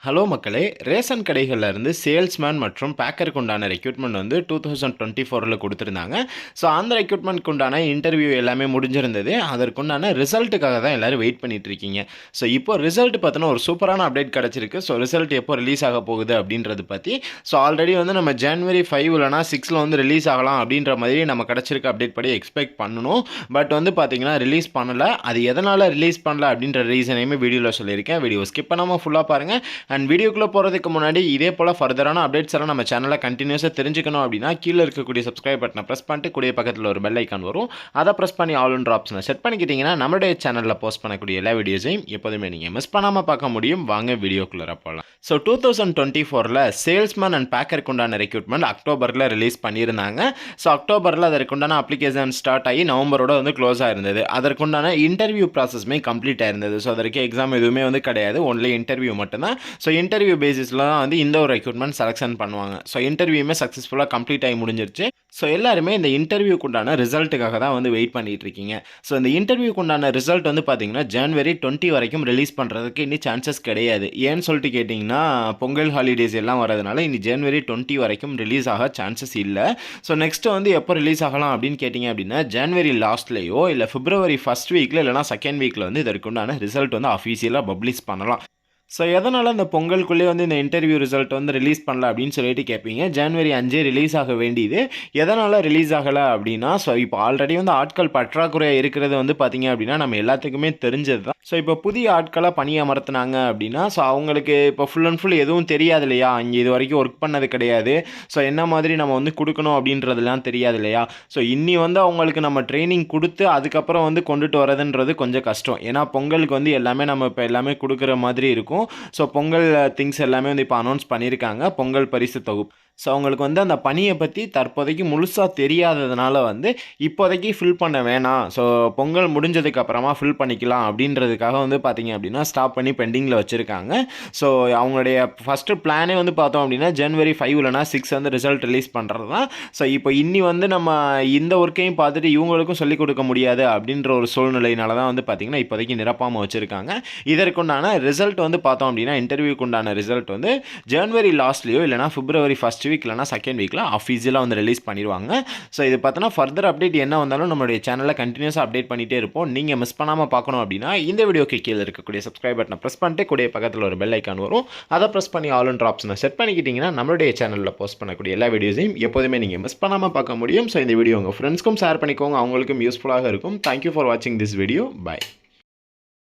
Hello மக்களே, ration கடைகள்ல இருந்து சேல்ஸ்மேன் மற்றும் பேக்கருக்கு உண்டான ரெக்ரூட்மெண்ட் வந்து 2024ல குடுத்திருந்தாங்க. ஸோ அந்த ரெக்ரூட்மெண்ட்க்கு உண்டான இன்டர்வியூ எல்லாமே முடிஞ்சிருந்தது. அதற்குண்டான ரிசல்ட்டுக்காக தான் எல்லாரும் வெயிட் பண்ணிட்டு இருக்கீங்க. ஸோ இப்போ ரிசல்ட் பார்த்தீங்கன்னா ஒரு சூப்பரான அப்டேட் கிடைச்சிருக்கு. ஸோ ரிசல்ட் எப்போ ரிலீஸ் ஆக போகுது அப்படின்றத பத்தி. ஸோ ஆல்ரெடி வந்து நம்ம ஜனவரி 5 இல்லனா 6ல வந்து ரிலீஸ் ஆகலாம் அப்படின்ற மாதிரி நம்ம கிடைச்சிருக்க அப்டேட் படி எக்ஸ்பெக்ட் பண்ணணும். பட் வந்து பார்த்தீங்கன்னா ரிலீஸ் பண்ணல. அது எதனால ரிலீஸ் பண்ணல அப்படின்ற ரீசனையுமே வீடியோல சொல்லியிருக்கேன். வீடியோ ஸ்கிப் பண்ணாம ஃபுல்லா பாருங்க. அண்ட் வீடியோக்குள்ளே போகிறதுக்கு முன்னாடி இதே போல் ஃபர்தரான அப்டேட்ஸ் எல்லாம் நம்ம சேனலில் கண்டினியூஸாக தெரிஞ்சுக்கணும் அப்படின்னா கீழே இருக்கக்கூடிய சப்ஸ்கிரைப் பட்டனை ப்ரெஸ் பண்ணிட்டு கூடிய பக்கத்தில் ஒரு பெல் ஐக்கான் வரும். அதை ப்ரெஸ் பண்ணி ஆல்ன்ற ஆப்ஷனை செட் பண்ணிக்கிட்டிங்கன்னா நம்மளுடைய சேனலில் போஸ்ட் பண்ணக்கூடிய எல்லா வீடியோஸையும் எப்போதுமே நீங்கள் மிஸ் பண்ணாமல் பார்க்க முடியும். வாங்க வீடியோக்குள்ளே போகலாம். ஸோ 2024ல் சேல்ஸ்மேன் அண்ட் பேக்கருக்கு உண்டான ரெக்ரூட்மெண்ட் அக்டோபரில் ரிலீஸ் பண்ணியிருந்தாங்க. ஸோ அக்டோபரில் அதற்குண்டான அப்ளிகேஷன் ஸ்டார்ட் ஆகி நவம்பரோட வந்து க்ளோஸ் ஆயிருந்தது. அதற்குண்டான இன்டர்வியூ ப்ராசஸ்மே கம்ப்ளீட் ஆயிருந்தது. ஸோ அதற்கு எக்ஸாம் எதுவுமே வந்து கிடையாது, ஒன்லி இன்டர்வியூ மட்டும்தான். ஸோ இன்டர்வியூ பேசிஸில் தான் வந்து இந்த ஒரு ரெக்ரூட்மெண்ட் செலெக்ஷன் பண்ணுவாங்க. ஸோ இன்டர்வியூமே சக்ஸஸ்ஃபுல்லாக கம்ப்ளீட் ஆகி முடிஞ்சிருச்சு. ஸோ எல்லாருமே இந்த இன்டர்வியூக்கு உண்டான ரிசல்ட்டுக்காக தான் வந்து வெயிட் பண்ணிட்டு இருக்கீங்க. ஸோ இந்த இன்டர்வியூக்கு உண்டான ரிசல்ட் வந்து பார்த்தீங்கன்னா ஜனவரி 20 வரைக்கும் ரிலீஸ் பண்ணுறதுக்கு இன்னும் சான்சஸ் கிடையாது. ஏன்னு சொல்லிட்டு கேட்டிங்கன்னா பொங்கல் ஹாலிடேஸ் எல்லாம் வரதுனால இனி ஜனவரி 20 வரைக்கும் ரிலீஸ் ஆக சான்சஸ் இல்லை. ஸோ நெக்ஸ்ட் வந்து எப்போ ரிலீஸ் ஆகலாம் அப்படின்னு கேட்டிங்க அப்படின்னா ஜனவரி லாஸ்ட்லேயோ இல்லை பிப்ரவரி ஃபர்ஸ்ட் வீக்கில் இல்லைனா செகண்ட் வீக்கில் வந்து இதற்குண்டான ரிசல்ட் வந்து அஃபீஷியலாக பப்ளிஷ் பண்ணலாம். ஸோ எதனால் இந்த பொங்கலுக்குள்ளே வந்து இந்த இன்டர்வியூ ரிசல்ட் வந்து ரிலீஸ் பண்ணல அப்படின்னு சொல்லிட்டு கேட்பீங்க. ஜனவரி 5 ரிலீஸ் ஆக வேண்டியது எதனால் ரிலீஸ் ஆகலை அப்படின்னா, ஸோ இப்போ ஆல்ரெடி வந்து ஆட்கள் பற்றாக்குறையாக இருக்கிறது வந்து பார்த்தீங்க அப்படின்னா நம்ம எல்லாத்துக்குமே தெரிஞ்சது தான். ஸோ இப்போ புதிய ஆட்களாக பணியமர்த்தினாங்க அப்படின்னா ஸோ அவங்களுக்கு இப்போ ஃபுல் அண்ட் ஃபுல் எதுவும் தெரியாது இல்லையா, இங்கே இது வரைக்கும் ஒர்க் பண்ணது கிடையாது. ஸோ என்ன மாதிரி நம்ம வந்து கொடுக்கணும் அப்படின்றதுலாம் தெரியாது இல்லையா. ஸோ இன்னி வந்து அவங்களுக்கு நம்ம ட்ரைனிங் கொடுத்து அதுக்கப்புறம் வந்து கொண்டுட்டு வரதுன்றது கொஞ்சம் கஷ்டம். ஏன்னா பொங்கலுக்கு வந்து எல்லாமே நம்ம இப்போ எல்லாமே கொடுக்குற மாதிரி இருக்கும். ஸோ பொங்கல் திங்ஸ் எல்லாமே வந்து இப்போ அனௌன்ஸ் பண்ணியிருக்காங்க, பொங்கல் பரிசு தொகுப்பு. ஸோ அவங்களுக்கு வந்து அந்த பணியை பற்றி தற்போதைக்கு முழுசாக தெரியாததுனால வந்து இப்போதைக்கு ஃபில் பண்ண வேணாம், ஸோ பொங்கல் முடிஞ்சதுக்கு அப்புறமா ஃபில் பண்ணிக்கலாம் அப்படின்றதுக்காக வந்து பார்த்தீங்க அப்படின்னா ஸ்டாப் பண்ணி பெண்டிங்கில் வச்சுருக்காங்க. ஸோ அவங்களுடைய ஃபஸ்ட்டு பிளானே வந்து பார்த்தோம் அப்படின்னா ஜனவரி 5 இல்லைனா 6 வந்து ரிசல்ட் ரிலீஸ் பண்ணுறது தான். ஸோ இப்போ இன்னி வந்து நம்ம இந்த ஒர்க்கையும் பார்த்துட்டு இவங்களுக்கும் சொல்லிக் கொடுக்க முடியாது அப்படின்ற ஒரு சூழ்நிலையினால தான் வந்து பார்த்திங்கன்னா இப்போதைக்கு நிரப்பாமல் வச்சுருக்காங்க. இதற்குண்டான ரிசல்ட் வந்து பார்த்தோம் அப்படின்னா இன்டர்வியூக்கு உண்டான ரிசல்ட் வந்து ஜனவரி லாஸ்ட்லேயோ இல்லைனா பிப்ரவரி ஃபர்ஸ்ட் வீக் இல்லைனா செகண்ட் வீக்கில் அஃபீஷியலாக வந்து ரிலீஸ் பண்ணிடுவாங்க. ஸோ இது பார்த்தோன்னா ஃபர்தர் அப்டேட் என்ன வந்தாலும் நம்மளுடைய சேனலில் கண்டினியூஸாக அப்டேட் பண்ணிகிட்டே இருப்போம். நீங்கள் மிஸ் பண்ணாமல் பார்க்கணும் அப்படின்னா இந்த வீடியோக்கு கீழே இருக்கக்கூடிய சப்ஸ்கிரைப் பட்டனை ப்ரெஸ் பண்ணிட்டு கூடிய பக்கத்தில் ஒரு பெல் ஐக்கான் வரும். அதை ப்ரெஸ் பண்ணி ஆல்ன்ற ஆப்ஷனை செட் பண்ணிக்கிட்டிங்கன்னா நம்மளுடைய சேனலில் போஸ்ட் பண்ணக்கூடிய எல்லா வீடியோஸையும் எப்போதுமே நீங்கள் மிஸ் பண்ணாமல் பார்க்க முடியும். ஸோ இந்த வீடியோ உங்கள் ஃப்ரெண்ட்ஸ்க்கும் ஷேர் பண்ணிக்கோங்க, அவங்களுக்கும் யூஸ்ஃபுல்லாக இருக்கும். தேங்க்யூ ஃபார் வாட்சிங் திஸ் வீடியோ. பை.